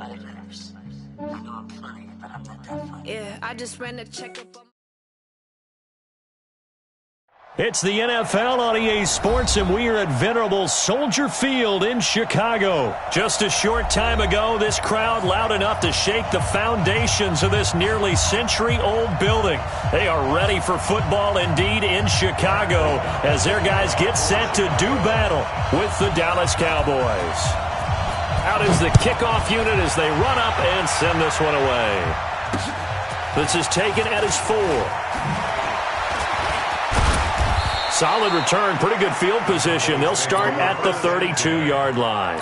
anybody lives. I know I'm funny, but I'm not that funny. Yeah, I just ran a checkup on... It's the NFL on EA Sports, and we are at venerable Soldier Field in Chicago. Just a short time ago, this crowd loud enough to shake the foundations of this nearly century-old building. They are ready for football indeed in Chicago as their guys get set to do battle with the Dallas Cowboys. Out is the kickoff unit as they run up and send this one away. This is taken at his 4. Solid return, pretty good field position. They'll start at the 32-yard line.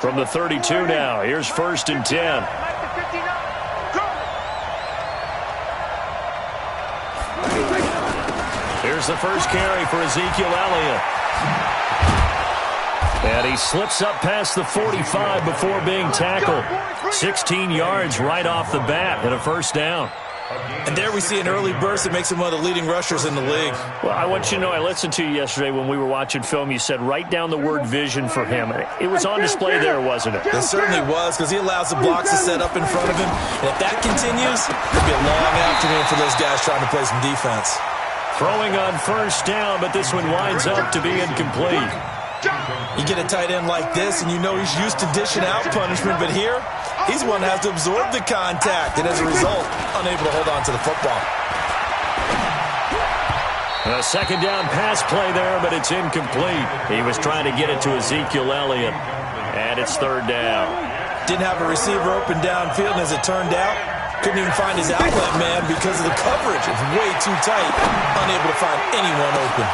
From the 32 now, here's 1st and 10. Here's the first carry for Ezekiel Elliott. And he slips up past the 45 before being tackled. 16 yards right off the bat and a first down. And there we see an early burst that makes him one of the leading rushers in the league. Well, I want you to know, I listened to you yesterday when we were watching film. You said write down the word vision for him. It was on display there, wasn't it? It certainly was, because he allows the blocks to set up in front of him. And if that continues, it'll be a long afternoon for those guys trying to play some defense. Throwing on first down, but this one winds up to be incomplete. You get a tight end like this, and you know he's used to dishing out punishment, but here, he's one that has to absorb the contact, and as a result, unable to hold on to the football. A second down pass play there, but it's incomplete. He was trying to get it to Ezekiel Elliott, and it's 3rd down. Didn't have a receiver open downfield, and as it turned out, couldn't even find his outlet man because of the coverage. It's way too tight, unable to find anyone open.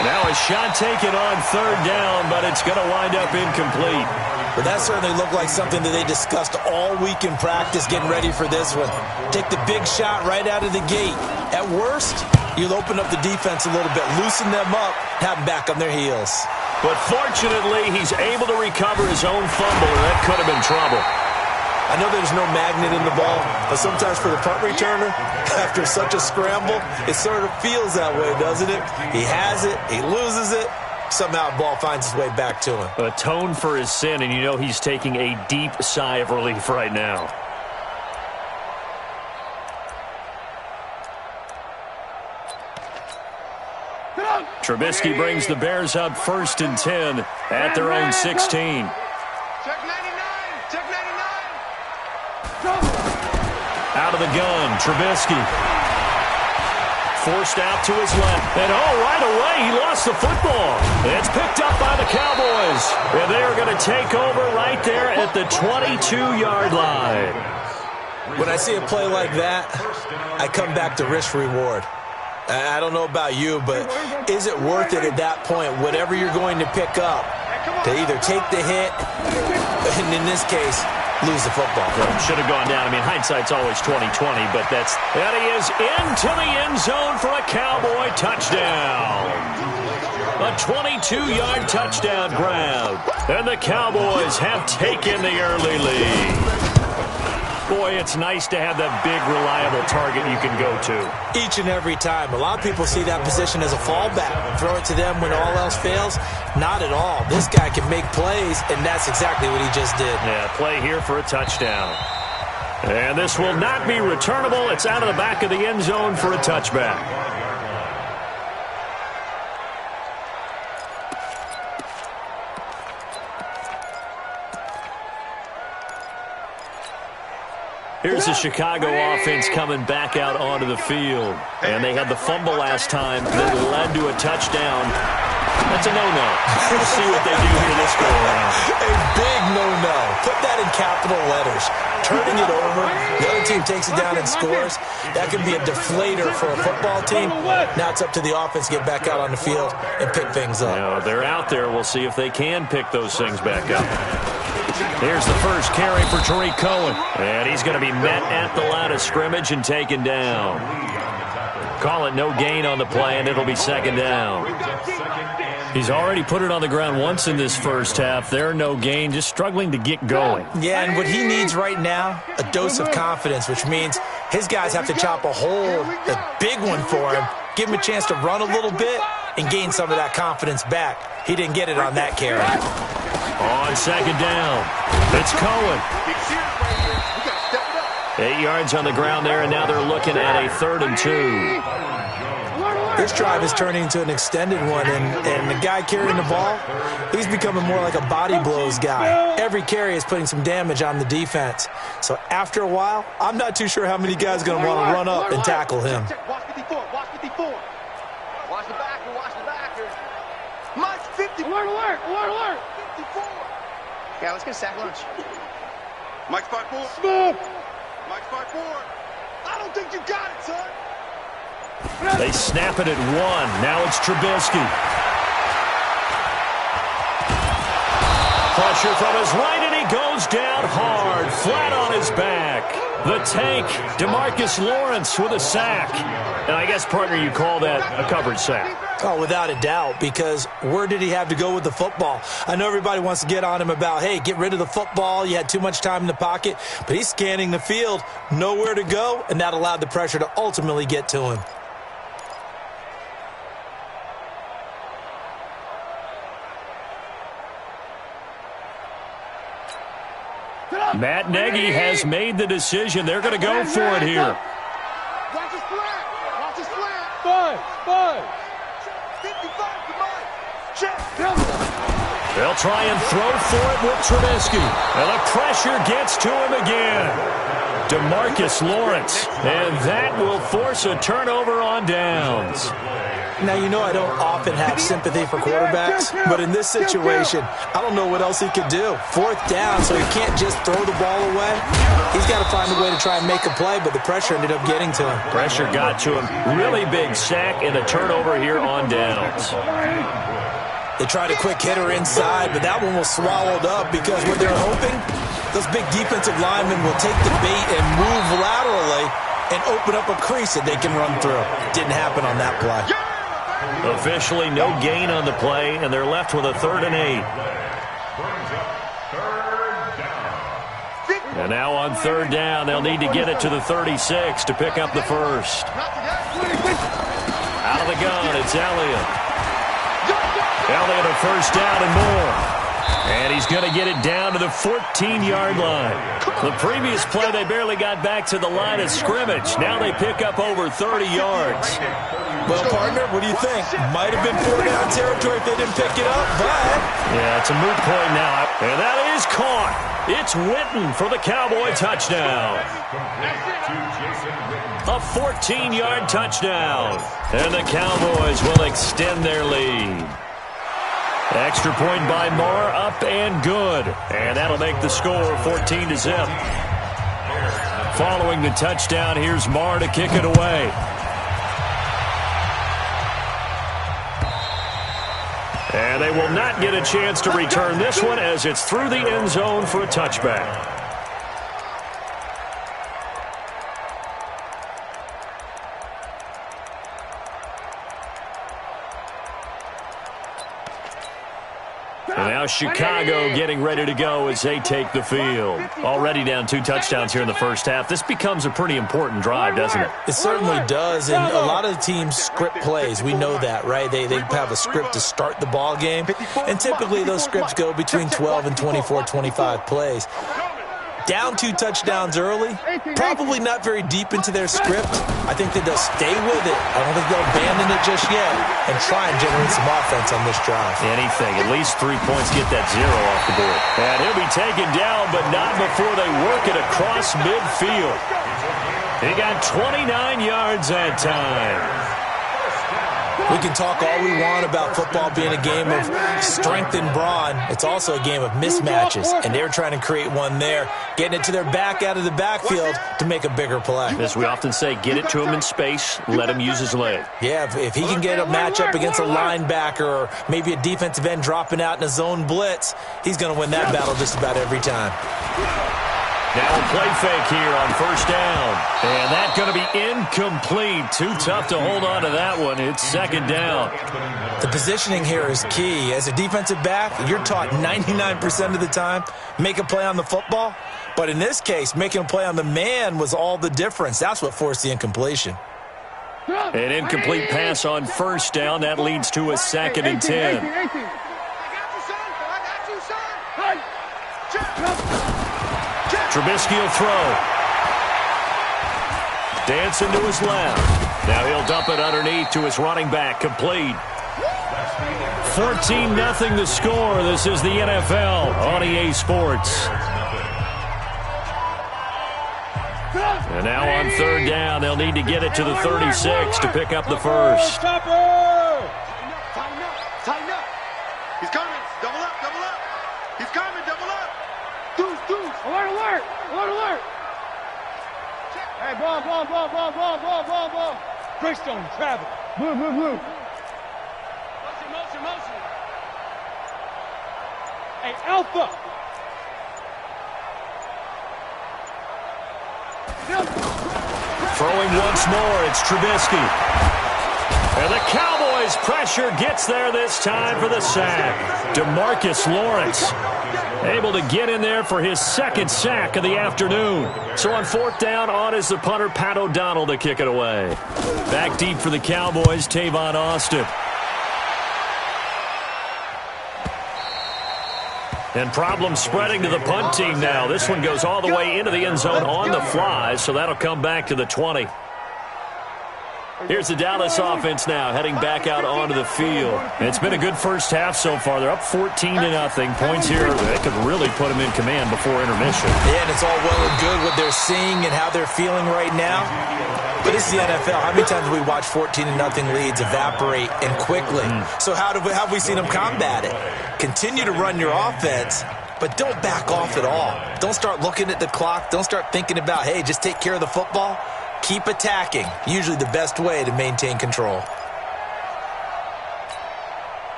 Now a shot taken on third down, but it's going to wind up incomplete. But that certainly looked like something that they discussed all week in practice, getting ready for this one. Take the big shot right out of the gate. At worst, you'll open up the defense a little bit, loosen them up, have them back on their heels. But fortunately, he's able to recover his own fumble, and that could have been trouble. I know there's no magnet in the ball, but sometimes for the punt returner, after such a scramble, it sort of feels that way, doesn't it? He has it, he loses it, somehow the ball finds its way back to him. Atone for his sin, and you know he's taking a deep sigh of relief right now. Trubisky brings the Bears up 1st and 10 at their own 16. Out of the gun, Trubisky. Forced out to his left. And right away, he lost the football. It's picked up by the Cowboys. And they are going to take over right there at the 22-yard line. When I see a play like that, I come back to risk-reward. I don't know about you, but is it worth it at that point, whatever you're going to pick up, to either take the hit, and in this case, lose the football? Should have gone down. I mean, hindsight's always 20/20, but and he is into the end zone for a Cowboy touchdown. A 22-yard touchdown grab. And the Cowboys have taken the early lead. Boy, it's nice to have that big, reliable target you can go to. Each and every time. A lot of people see that position as a fallback. Throw it to them when all else fails. Not at all. This guy can make plays, and that's exactly what he just did. Yeah, play here for a touchdown. And this will not be returnable. It's out of the back of the end zone for a touchback. Here's the Chicago offense coming back out onto the field. And they had the fumble last time that led to a touchdown. That's a no-no. We'll see what they do here this go around. A big no-no. Put that in capital letters. Turning it over. The other team takes it down and scores. That could be a deflator for a football team. Now it's up to the offense to get back out on the field and pick things up. Now, they're out there. We'll see if they can pick those things back up. Here's the first carry for Tariq Cohen. And he's going to be met at the line of scrimmage and taken down. Call it no gain on the play, and it'll be 2nd down. He's already put it on the ground once in this first half. There, no gain, just struggling to get going. Yeah, and what he needs right now, a dose of confidence, which means his guys have to chop a hole, a big one for him, give him a chance to run a little bit and gain some of that confidence back. He didn't get it on that carry. On 2nd down, it's Cohen. 8 yards on the ground there, and now they're looking at a 3rd and 2. This drive is turning into an extended one, and the guy carrying the ball, he's becoming more like a body blows guy. Every carry is putting some damage on the defense. So after a while, I'm not too sure how many guys are going to want to run up and tackle him. Watch 54, watch 54. Watch the backer, watch the backer. Mike, 50. Alert, 54. Yeah, let's get a sack lunch. Mike's 5-4. Smooth. Mike's 5-4. I don't think you got it, son. They snap it at 1. Now it's Trubisky. Pressure from his right, and he goes down hard, flat on his back. The tank, DeMarcus Lawrence with a sack. And I guess, partner, you call that a coverage sack. Oh, without a doubt, because where did he have to go with the football? I know everybody wants to get on him about, hey, get rid of the football. You had too much time in the pocket. But he's scanning the field, nowhere to go, and that allowed the pressure to ultimately get to him. Matt Nagy has made the decision. They're going to go for it here. Watch his flat. Watch his flat. 5. 55, come on. Check. They'll try and throw for it with Trubisky. And the pressure gets to him again. DeMarcus Lawrence. And that will force a turnover on downs. Now, you know I don't often have sympathy for quarterbacks, but in this situation, I don't know what else he could do. 4th down, so he can't just throw the ball away. He's got to find a way to try and make a play, but the pressure ended up getting to him. Pressure got to him. Really big sack and a turnover here on downs. They tried a quick hitter inside, but that one was swallowed up because what they're hoping, those big defensive linemen will take the bait and move laterally and open up a crease that they can run through. Didn't happen on that play. Officially no gain on the play, and they're left with a 3rd and 8. And now on 3rd down, they'll need to get it to the 36 to pick up the first. Out of the gun, it's Elliott. Elliott a 1st down and more. And he's going to get it down to the 14-yard line. The previous play, they barely got back to the line of scrimmage. Now they pick up over 30 yards. Well, partner, what do you think? Might have been 4-down territory if they didn't pick it up, but... Yeah, it's a moot point now. And that is caught. It's Witten for the Cowboy touchdown. A 14-yard touchdown. And the Cowboys will extend their lead. Extra point by Marr, up and good. And that'll make the score 14-0. Following the touchdown, here's Marr to kick it away. And they will not get a chance to return this one as it's through the end zone for a touchback. And now Chicago getting ready to go as they take the field. Already down 2 touchdowns here in the first half. This becomes a pretty important drive, doesn't it? It certainly does, and a lot of the teams script plays. We know that, right? They have a script to start the ball game, and typically those scripts go between 12 and 24, 25 plays. Down 2 touchdowns early, probably not very deep into their script. I think that they'll stay with it. I don't think they'll abandon it just yet and try and generate some offense on this drive. Anything. At least 3 points, get that 0 off the board. And he'll be taken down, but not before they work it across midfield. He got 29 yards that time. We can talk all we want about football being a game of strength and brawn. It's also a game of mismatches, and they're trying to create one there, getting it to their back out of the backfield to make a bigger play. As we often say, get it to him in space, let him use his leg. Yeah, if he can get a matchup against a linebacker or maybe a defensive end dropping out in a zone blitz, he's going to win that battle just about every time. Now a play fake here on 1st down. And that's going to be incomplete. Too tough to hold on to that one. It's 2nd down. The positioning here is key. As a defensive back, you're taught 99% of the time, make a play on the football. But in this case, making a play on the man was all the difference. That's what forced the incompletion. An incomplete pass on 1st down. That leads to a 2nd and 10. Trubisky will throw. Dancing to his left. Now he'll dump it underneath to his running back. Complete. 14-0 the score. This is the NFL on EA Sports. And now on 3rd down, they'll need to get it to the 36 to pick up the first. Tighten up. He's coming. Double up. He's coming. Double up. Deuce. Alert. Hey, ball. Brickstone, travel. Blue. Motion. Hey, Alpha. Throwing once more, it's Trubisky. And the Cowboys' pressure gets there this time for the sack. DeMarcus Lawrence able to get in there for his 2nd sack of the afternoon. So on 4th down, on is the punter, Pat O'Donnell, to kick it away. Back deep for the Cowboys, Tavon Austin. And problems spreading to the punt team now. This one goes all the way into the end zone on the fly, so that'll come back to the 20. Here's the Dallas offense now heading back out onto the field. It's been a good first half so far. They're up 14-0. Points here that could really put them in command before intermission. Yeah, and it's all well and good what they're seeing and how they're feeling right now. But this is the NFL. How many times have we watched 14-0 leads evaporate and quickly? So how have we seen them combat it? Continue to run your offense, but don't back off at all. Don't start looking at the clock. Don't start thinking about, hey, just take care of the football. Keep attacking. Usually the best way to maintain control.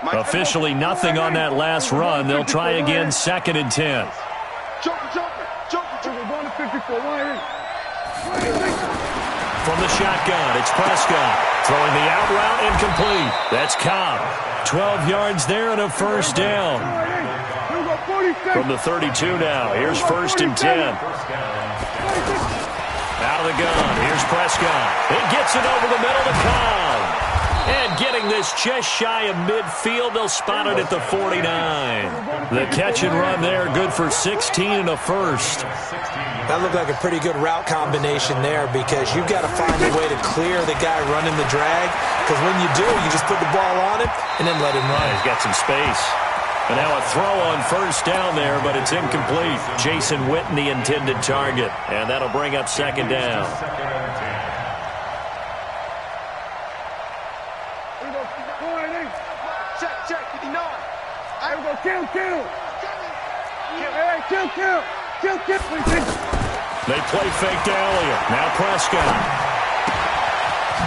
Officially nothing on that last run. They'll try again, 2nd and 10. From the shotgun, it's Prescott. Throwing the out route incomplete. That's Cobb. 12 yards there and a first down. From the 32 now, here's 1st and 10. Out of the gun, here's Prescott. He gets it over the middle to Cobb. And getting this just shy of midfield, they'll spot it at the 49. The catch and run there, good for 16 and a first. That looked like a pretty good route combination there because you've got to find a way to clear the guy running the drag. Because when you do, you just put the ball on him and then let him run. He's got some space. And now a throw on 1st down there, but it's incomplete. Jason Witten, the intended target. And that'll bring up 2nd down. Check, 59. I will go kill. They play fake to Elliott. Now Prescott.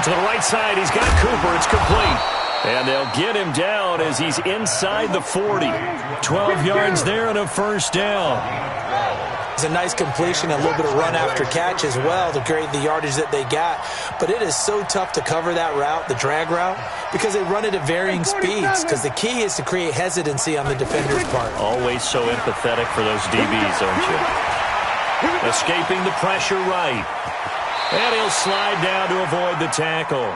To the right side, he's got Cooper. It's complete. And they'll get him down as he's inside the 40. 12 yards there and a first down. It's a nice completion, a little bit of run after catch as well to create the yardage that they got. But it is so tough to cover that route, the drag route, because they run it at varying speeds. Because the key is to create hesitancy on the defender's part. Always so empathetic for those DBs, aren't you? Escaping the pressure right. And he'll slide down to avoid the tackle.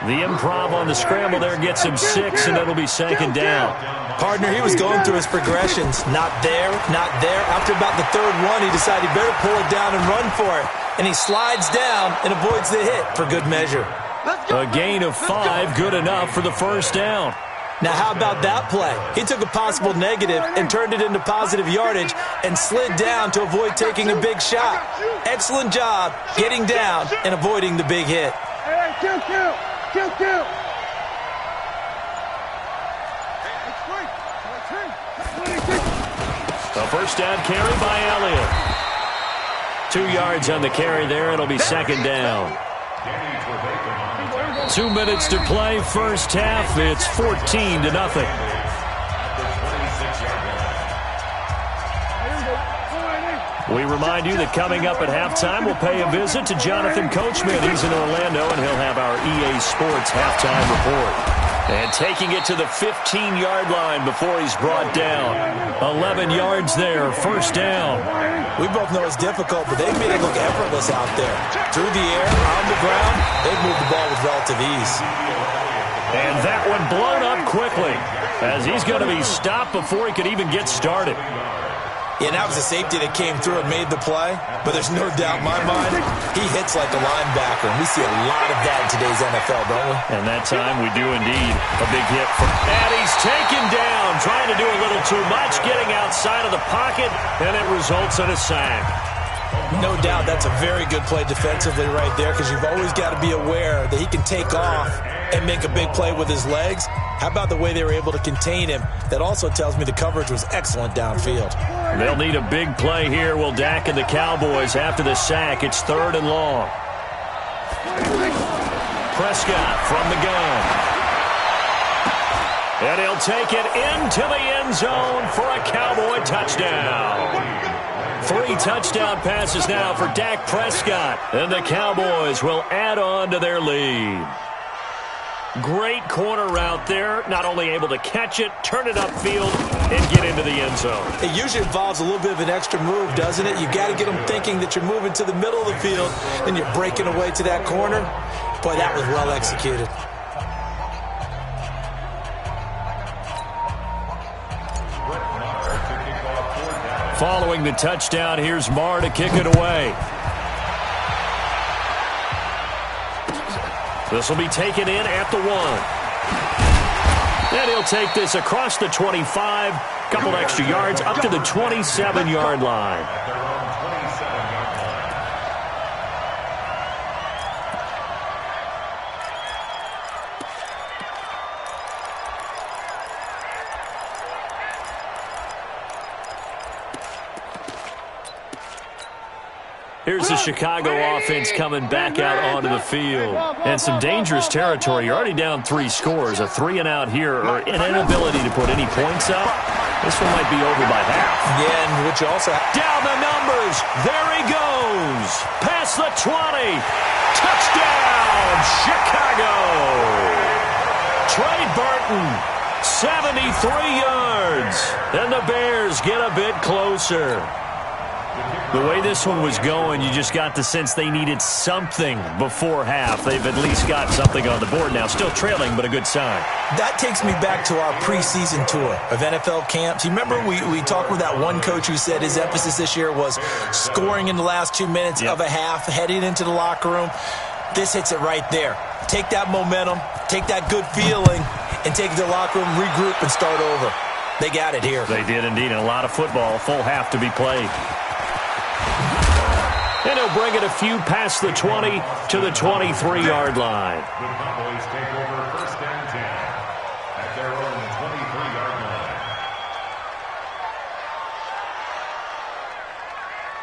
The improv on the scramble there gets him 6, and it'll be 2nd down. Partner, he was going through his progressions. Not there, not there. After about the 3rd one, he decided he better pull it down and run for it. And he slides down and avoids the hit for good measure. A gain of 5, good enough for the first down. Now, how about that play? He took a possible negative and turned it into positive yardage and slid down to avoid taking a big shot. Excellent job getting down and avoiding the big hit. Kill. A first down carry by Elliott. 2 yards on the carry there. It'll be 2nd down. 2 minutes to play. First half. It's 14-0. We remind you that coming up at halftime, we'll pay a visit to Jonathan Coachman. He's in Orlando, and he'll have our EA Sports halftime report. And taking it to the 15-yard line before he's brought down. 11 yards there, first down. We both know it's difficult, but they've made it look effortless out there. Through the air, on the ground, they've moved the ball with relative ease. And that one blown up quickly, as he's going to be stopped before he could even get started. Yeah, that was a safety that came through and made the play. But there's no doubt in my mind, he hits like a linebacker. And we see a lot of that in today's NFL, don't we? And that time we do indeed. A big hit. And he's taken down, trying to do a little too much, getting outside of the pocket, and it results in a sack. No doubt that's a very good play defensively right there, because you've always got to be aware that he can take off and make a big play with his legs. How about the way they were able to contain him? That also tells me the coverage was excellent downfield. They'll need a big play here. Will Dak and the Cowboys after the sack. It's 3rd and long. Prescott from the gun. And he'll take it into the end zone for a Cowboy touchdown. 3 touchdown passes now for Dak Prescott. And the Cowboys will add on to their lead. Great corner route there. Not only able to catch it, turn it upfield, and get into the end zone. It usually involves a little bit of an extra move, doesn't it? You've got to get them thinking that you're moving to the middle of the field and you're breaking away to that corner. Boy, that was well executed. Following the touchdown, here's Marr to kick it away. This will be taken in at the 1. And he'll take this across the 25, couple extra yards, up to the 27-yard line. Here's the Chicago offense coming back out onto the field. And some dangerous territory. You're already down 3 scores. A 3-and-out here, or an inability to put any points up. This one might be over by half. Yeah, and what you also have... Down the numbers. There he goes. Past the 20. Touchdown, Chicago. Trey Burton, 73 yards. And the Bears get a bit closer. The way this one was going, you just got the sense they needed something before half. They've at least got something on the board now. Still trailing, but a good sign. That takes me back to our preseason tour of NFL camps. You remember we talked with that one coach who said his emphasis this year was scoring in the last 2 minutes of a half, heading into the locker room. This hits it right there. Take that momentum, take that good feeling, and take it to the locker room, regroup, and start over. They got it here. They did indeed, and a lot of football, full half to be played. And he'll bring it a few past the 20 to the 23-yard line. The Cowboys take over 1st and 10 at their own 23-yard line.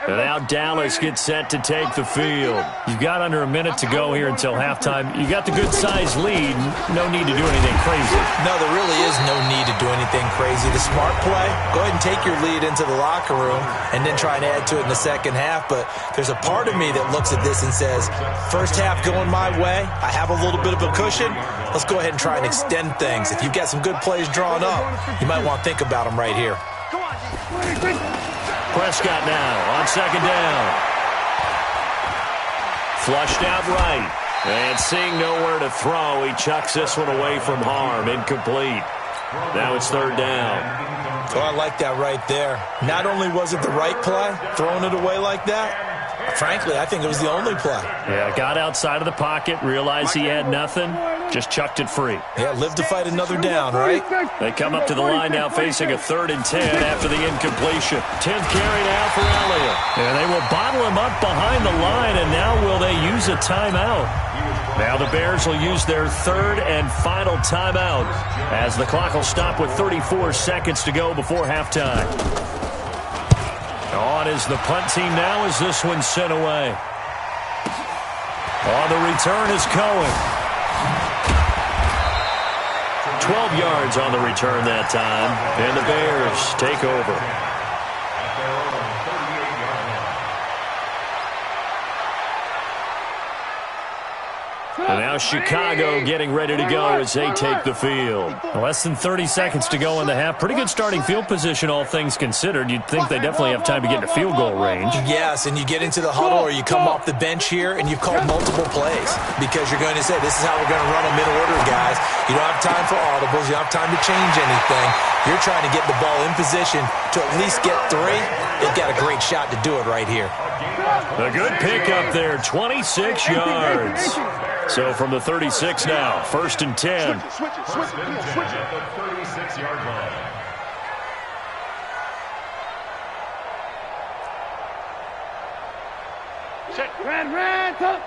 And now Dallas gets set to take the field. You've got under a minute to go here until halftime. You've got the good-sized lead. No need to do anything crazy. No, there really is no need to do anything crazy. The smart play, go ahead and take your lead into the locker room and then try and add to it in the second half. But there's a part of me that looks at this and says, first half going my way, I have a little bit of a cushion. Let's go ahead and try and extend things. If you've got some good plays drawn up, you might want to think about them right here. Prescott now on 2nd down. Flushed out right. And seeing nowhere to throw, he chucks this one away from harm. Incomplete. Now it's 3rd down. Oh, I like that right there. Not only was it the right play, throwing it away like that, frankly, I think it was the only play. Yeah, got outside of the pocket, realized he had nothing, just chucked it free. Yeah, live to fight another down, right? They come up to the line now facing a 3rd and 10 after the incompletion. 10th carry now for Elliott. And they will bottle him up behind the line, and now will they use a timeout? Now the Bears will use their 3rd and final timeout as the clock will stop with 34 seconds to go before halftime. On is the punt team now as this one's sent away. On the return is Cohen. 12 yards on the return that time, and the Bears take over. And now Chicago getting ready to go as they take the field. Less than 30 seconds to go in the half. Pretty good starting field position, all things considered. You'd think they definitely have time to get to field goal range. Yes, and you get into the huddle or you come off the bench here and you've called multiple plays because you're going to say, this is how we're going to run them in order, guys. You don't have time for audibles. You don't have time to change anything. You're trying to get the ball in position to at least get 3. They've got a great shot to do it right here. A good pickup there, 26 yards. So from the 36 now, 1st and 10. Switch it. At the 36-yard line. Check. Red, top.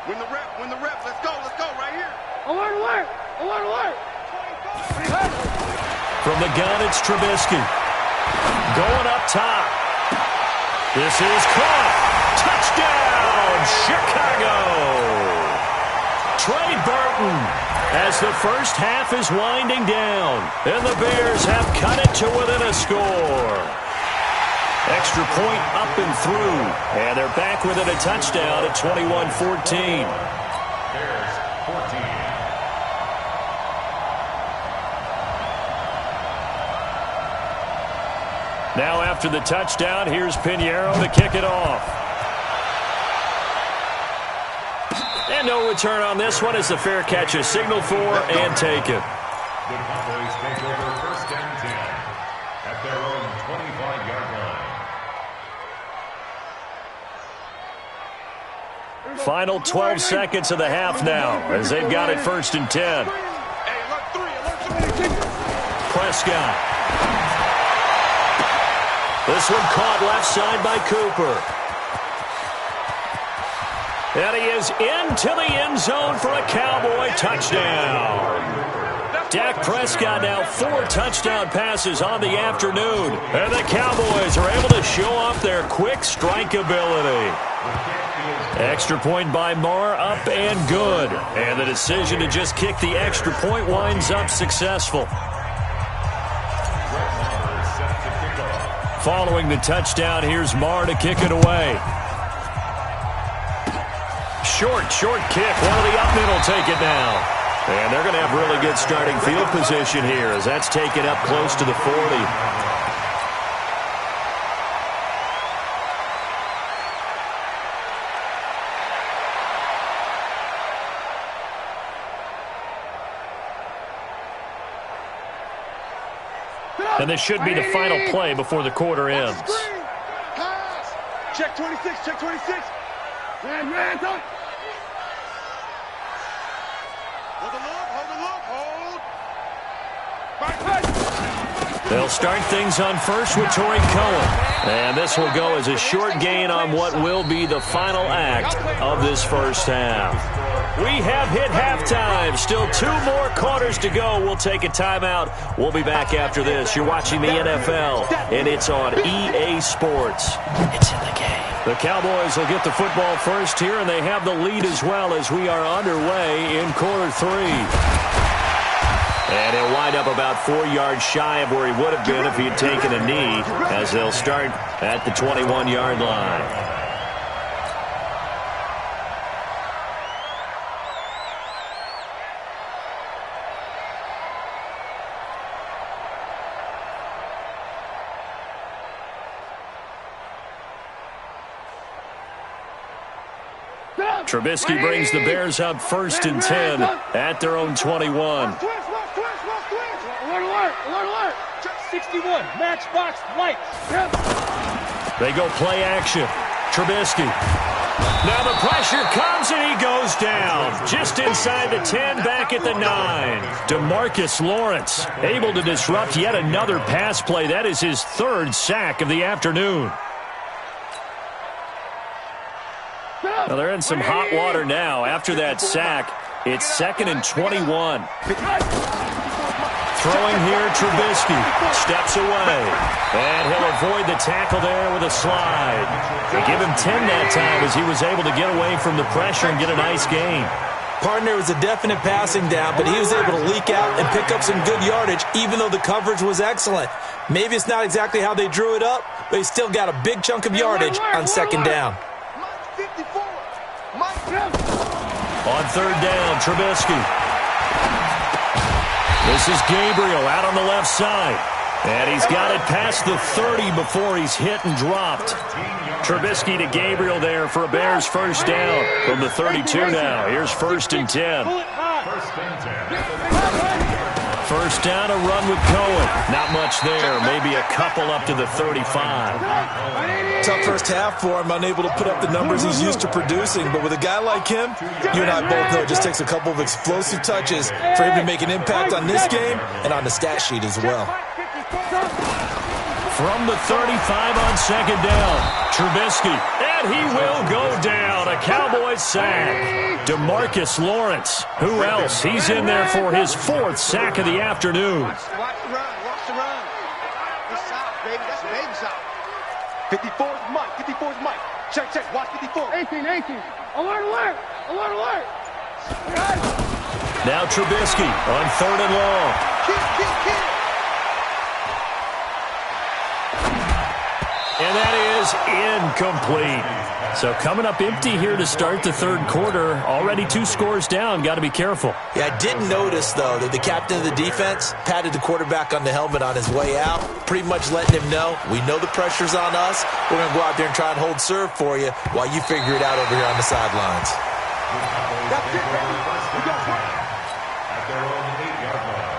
Win the rep. Let's go, right here. Alert. From the gun, it's Trubisky. Going up top. This is caught. Touchdown, Chicago. Trey Burton as the first half is winding down. And the Bears have cut it to within a score. Extra point up and through. And they're back within a touchdown at 21-14. Bears 14. Now after the touchdown, here's Pinheiro to kick it off. And no return on this one as the fair catch is signaled for and taken. The Cowboys take over 1st and 10 at their own 25-yard line. Final 12 seconds of the half now as they've got it 1st and 10. Prescott. This one caught left side by Cooper. And he is into the end zone for a Cowboy touchdown. Dak Prescott now 4 touchdown passes on the afternoon. And the Cowboys are able to show off their quick strike ability. Extra point by Marr, up and good. And the decision to just kick the extra point winds up successful. Following the touchdown, here's Marr to kick it away. Short kick. One of the up middle take it now. And they're going to have really good starting field position here as that's taken up close to the 40. And this should be the final play before the quarter ends. Check 26, check 26. Man, don't. They'll start things on first with Torrey Cohen. And this will go as a short gain on what will be the final act of this first half. We have hit halftime. Still 2 more quarters to go. We'll take a timeout. We'll be back after this. You're watching the NFL, and it's on EA Sports. It's in the game. The Cowboys will get the football first here, and they have the lead as well as we are underway in quarter 3. And he'll wind up about 4 yards shy of where he would have been if he had taken a knee, as they'll start at the 21-yard line. Trubisky brings the Bears up 1st and 10 at their own 21. Alert. 61, matchbox lights. They go play action. Trubisky. Now the pressure comes and he goes down. Just inside the 10, back at the 9. DeMarcus Lawrence able to disrupt yet another pass play. That is his 3rd sack of the afternoon. Now they're in some hot water now. After that sack, it's 2nd and 21. Throwing here, Trubisky steps away. And he'll avoid the tackle there with a slide. They give him 10 that time as he was able to get away from the pressure and get a nice gain. Partner was a definite passing down, but he was able to leak out and pick up some good yardage, even though the coverage was excellent. Maybe it's not exactly how they drew it up, but he still got a big chunk of yardage on 2nd down. On 3rd down, Trubisky. This is Gabriel out on the left side. And he's got it past the 30 before he's hit and dropped. Trubisky to Gabriel there for a Bears 1st down from the 32 now. Here's 1st and 10. 1st down, a run with Cohen. Not much there. Maybe a couple up to the 35. Tough first half for him, unable to put up the numbers he's used to producing. But with a guy like him, you and I both know it just takes a couple of explosive touches for him to make an impact on this game and on the stat sheet as well. From the 35 on 2nd down, Trubisky, and he will go down. A Cowboys sack. DeMarcus Lawrence. Who else? He's in there for his 4th sack of the afternoon. Watch the run. This south, baby. That's baby south. 54's Mike. Check. Watch 54. 18. Alert. Now Trubisky on 3rd and long. Kick. And that is incomplete. So coming up empty here to start the 3rd quarter. Already 2 scores down. Got to be careful. Yeah, I did notice, though, that the captain of the defense patted the quarterback on the helmet on his way out, pretty much letting him know, we know the pressure's on us. We're going to go out there and try and hold serve for you while you figure it out over here on the sidelines. That's it, baby. We got one. At their own 8-yard line.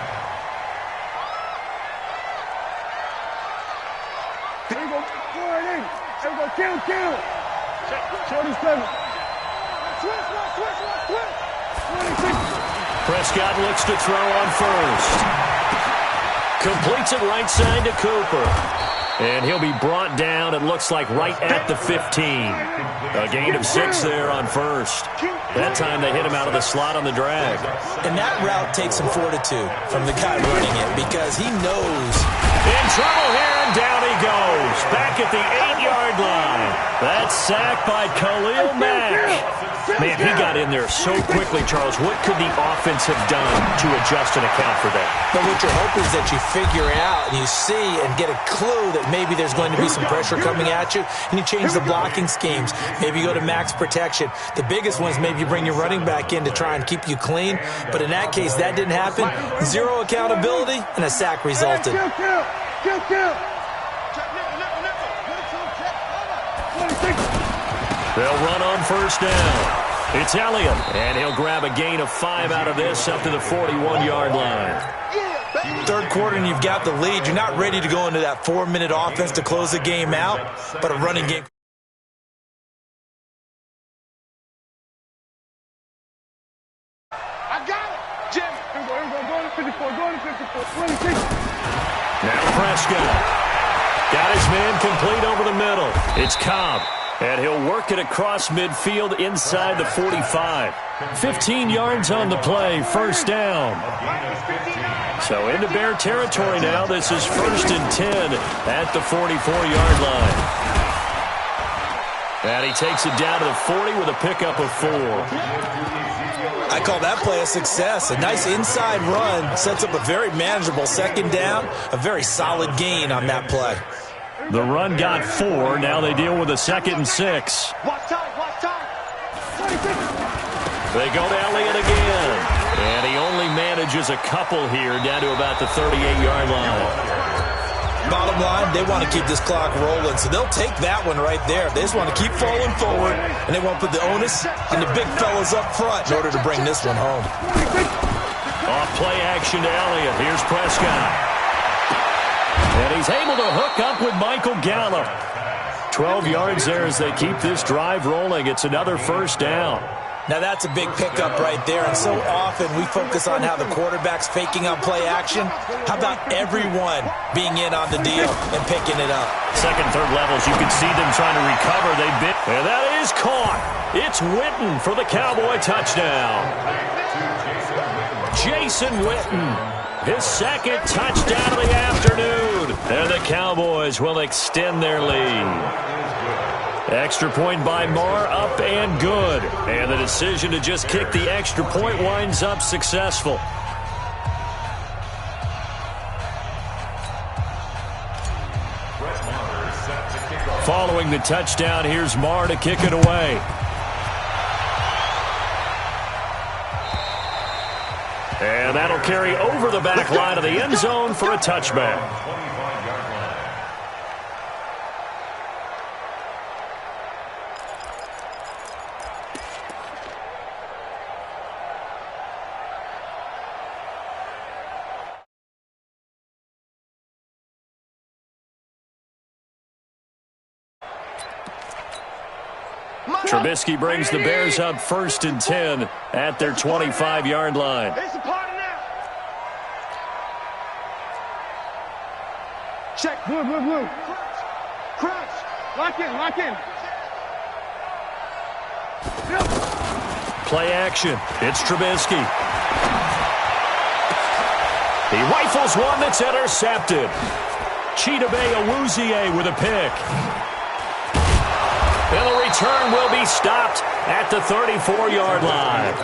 There we go. Kill. 47. Prescott looks to throw on first. Completes it right side to Cooper. And he'll be brought down, it looks like, right at the 15. A gain of 6 there on first. That time they hit him out of the slot on the drag. And that route takes some fortitude from the guy running it because he knows. In trouble here, and down he goes. Back at the 8-yard line. That's sacked by Khalil Mack. Man, he got in there so quickly, Charles. What could the offense have done to adjust and account for that? But what you're hoping is that you figure out and you see and get a clue that maybe there's going to be some pressure coming at you, and you change the blocking schemes. Maybe you go to max protection. The biggest one is maybe you bring your running back in to try and keep you clean. But in that case, that didn't happen. 0 accountability, and a sack resulted. They'll run on first down. It's Elliott, and he'll grab a gain of 5 out of this up to the 41-yard line. Third quarter and you've got the lead. You're not ready to go into that 4-minute offense to close the game out, but a running game. I got it, Jim. Go to 54. Now Prescott. Got his man complete over the middle. It's Cobb. And he'll work it across midfield inside the 45. 15 yards on the play, first down. So into Bear territory now. This is 1st and 10 at the 44-yard line. And he takes it down to the 40 with a pickup of 4. I call that play a success. A nice inside run sets up a very manageable second down. A very solid gain on that play. The run got 4. Now they deal with a 2nd and 6. Watch time. They go to Elliott again. And he only manages a couple here down to about the 38-yard line. Bottom line, they want to keep this clock rolling, so they'll take that one right there. They just want to keep falling forward, and they want to put the onus on the big fellas up front in order to bring this one home. Off play action to Elliott. Here's Prescott. And he's able to hook up with Michael Gallup. 12 yards there as they keep this drive rolling. It's another first down. Now that's a big pickup right there, and so often we focus on how the quarterback's faking on play action. How about everyone being in on the deal and picking it up? Second, third levels, you can see them trying to recover. They bit, and that is caught. It's Witten for the Cowboy touchdown. Jason Witten. His second touchdown of the afternoon. And the Cowboys will extend their lead. Extra point by Marr, up and good. And the decision to just kick the extra point winds up successful. Following the touchdown, here's Marr to kick it away. And that'll carry over the back line of the end zone for a touchback. Trubisky brings the Bears up 1st and 10 at their 25-yard line. It's a party now. Check. Blue. Crouch. Lock in. Play action. It's Trubisky. He rifles one that's intercepted. Chidobe Awuzie with a pick. And the return will be stopped at the 34-yard line.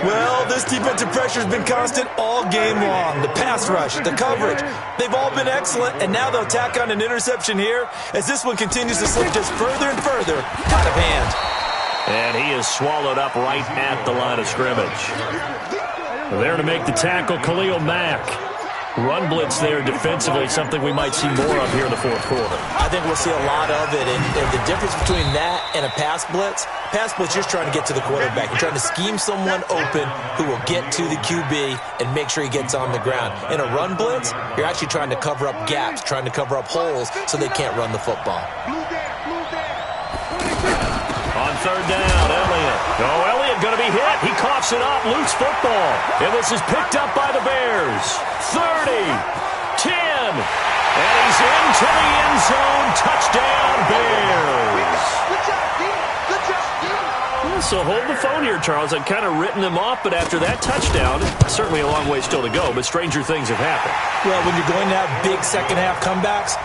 Well, this defensive pressure has been constant all game long. The pass rush, the coverage, they've all been excellent, and now they'll tack on an interception here as this one continues to slip just further and further out of hand. And he is swallowed up right at the line of scrimmage. There to make the tackle, Khalil Mack. Run blitz there defensively, something we might see more of here in the fourth quarter. I think we'll see a lot of it, and the difference between that and a pass blitz, you're just trying to get to the quarterback. You're trying to scheme someone open who will get to the QB and make sure he gets on the ground. In a run blitz, you're actually trying to cover up gaps, trying to cover up holes so they can't run the football. On third down, Elliott. Oh, Elliott going to be hit. He coughs it up. Loose football. And this is picked up by the Bears. 30, 10. And he's into the end zone. Touchdown, Bears. Good job, D. Good job, D. Well, so hold the phone here, Charles. I'd kind of written them off, but after that touchdown, certainly a long way still to go, but stranger things have happened. Well, when you're going to have big second-half comebacks,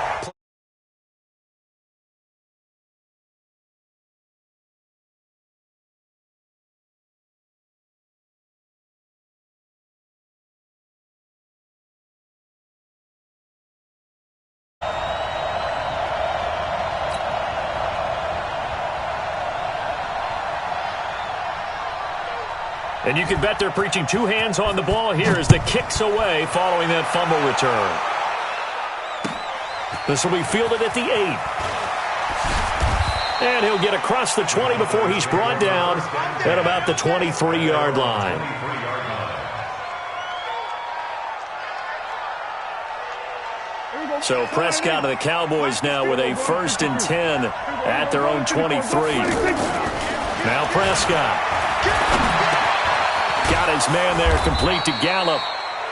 And you can bet they're preaching two hands on the ball here as the kick's away following that fumble return. This will be fielded at the 8. And he'll get across the 20 before he's brought down at about the 23-yard line. So Prescott of the Cowboys now with a 1st and 10 at their own 23. Now Prescott. Got his man there complete to Gallup.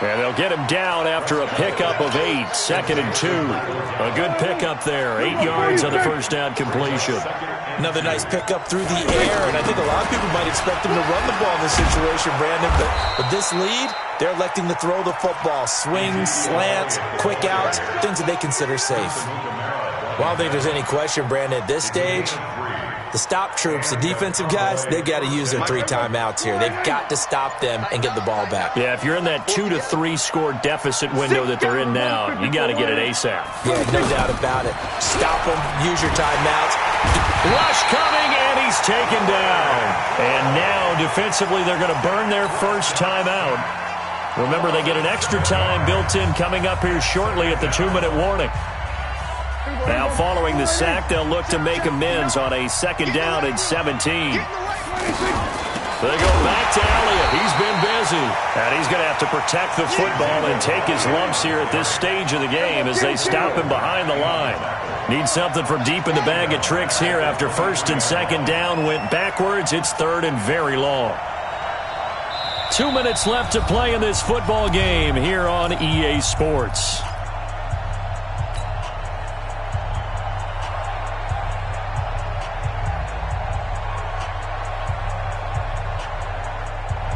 And they'll get him down after a pickup of 8. 2nd and 2. A good pickup there. 8 yards on the first down completion. Another nice pickup through the air, and I think a lot of people might expect him to run the ball in this situation, Brandon, but with this lead, they're electing to throw the football. Swings, slants, quick outs, things that they consider safe. Well, I don't think there's any question, Brandon, at this stage, the stop troops, the defensive guys, they've got to use their 3 timeouts here. They've got to stop them and get the ball back. Yeah, if you're in that 2 to 3 score deficit window that they're in now, you got to get it ASAP. Yeah, no doubt about it. Stop them, use your timeouts. Rush coming, and he's taken down. And now, defensively, they're going to burn their first timeout. Remember, they get an extra time built in coming up here shortly at the 2-minute warning. Now, following the sack, they'll look to make amends on a 2nd down and 17. They go back to Elliott. He's been busy. And he's going to have to protect the football and take his lumps here at this stage of the game as they stop him behind the line. Need something from deep in the bag of tricks here after 1st and 2nd down went backwards. It's 3rd and very long. 2 minutes left to play in this football game here on EA Sports.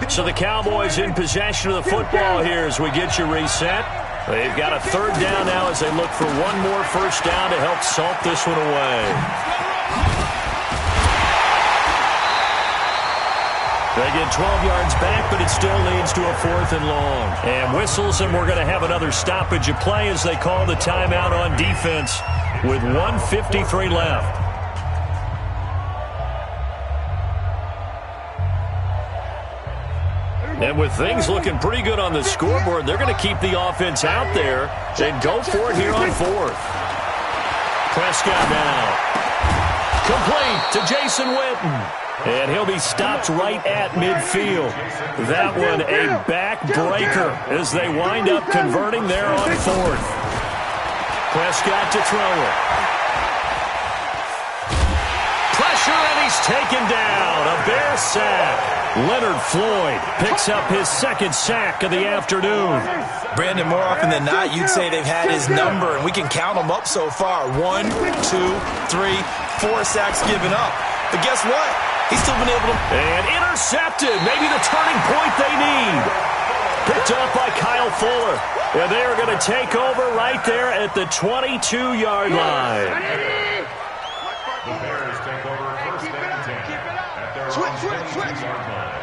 So the Cowboys in possession of the football here as we get you reset. They've got a 3rd down now as they look for one more first down to help salt this one away. They get 12 yards back, but it still leads to a 4th and long. And whistles, and we're going to have another stoppage of play as they call the timeout on defense with 1:53 left. And with things looking pretty good on the scoreboard, they're going to keep the offense out there and go for it here on 4th. Prescott now. Complete to Jason Witten. And he'll be stopped right at midfield. That one a backbreaker as they wind up converting there on 4th. Prescott to throw it. Pressure, and he's taken down. A Bear sack. Leonard Floyd picks up his 2nd sack of the afternoon. Brandon, more often than not, you'd say they've had his number, and we can count them up so far. 1, 2, 3, 4 sacks given up. But guess what? He's still been able to... And intercepted. Maybe the turning point they need. Picked up by Kyle Fuller. And they are going to take over right there at the 22-yard line. The Bears take over 1st and 10 at their own 22-yard line.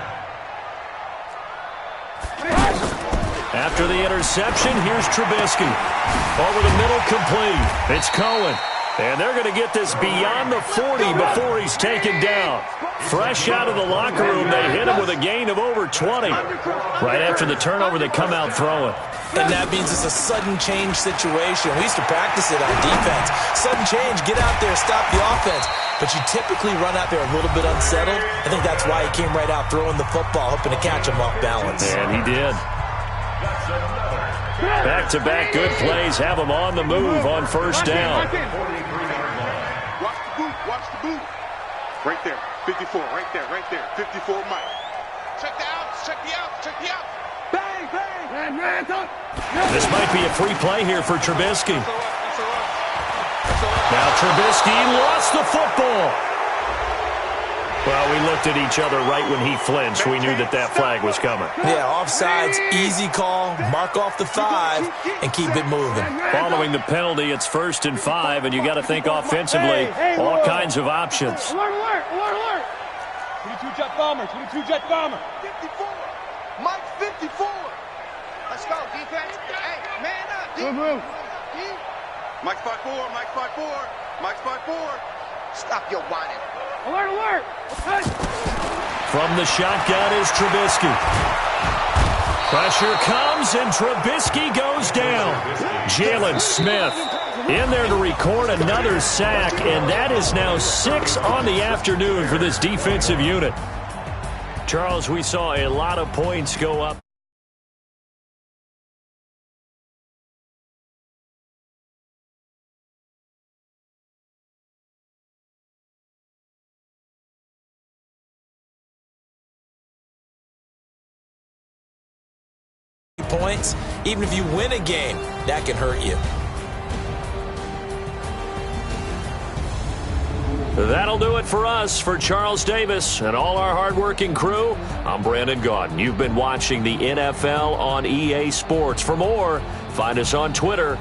After the interception, here's Trubisky. Over the middle, complete. It's Cohen. And they're going to get this beyond the 40 before he's taken down. Fresh out of the locker room, they hit him with a gain of over 20. Right after the turnover, they come out throwing. And that means it's a sudden change situation. We used to practice it on defense. Sudden change, get out there, stop the offense. But you typically run out there a little bit unsettled. I think that's why he came right out throwing the football, hoping to catch him off balance. And he did. Back-to-back good plays have him on the move on 1st down. Watch the boot. Right there. 54. Right there. Right there. 54, Mike. Check the outs. Check the outs. Check the outs. Bang, bang. This might be a free play here for Trubisky. Now Trubisky lost the football. Well, we looked at each other right when he flinched. We knew that that flag was coming. Yeah, offsides, easy call, mark off the 5, and keep it moving. Following the penalty, it's 1st and 5, and you got to think offensively, all kinds of options. Alert, alert, alert, alert. 22 jet bomber, 22 jet bomber. 54. Mike 54. Let's go, defense. Hey, man up. Move. Mike 5-4, Mike 5-4, Mike 5-4. Stop your whining. Alert, alert. From the shotgun is Trubisky. Pressure comes, and Trubisky goes down. Jalen Smith in there to record another sack, and that is now 6 on the afternoon for this defensive unit. Charles, we saw a lot of points go up. Points, even if you win a game, that can hurt you. That'll do it for us. For Charles Davis and all our hardworking crew, I'm Brandon Gaudin. You've been watching the NFL on EA Sports. For more, find us on Twitter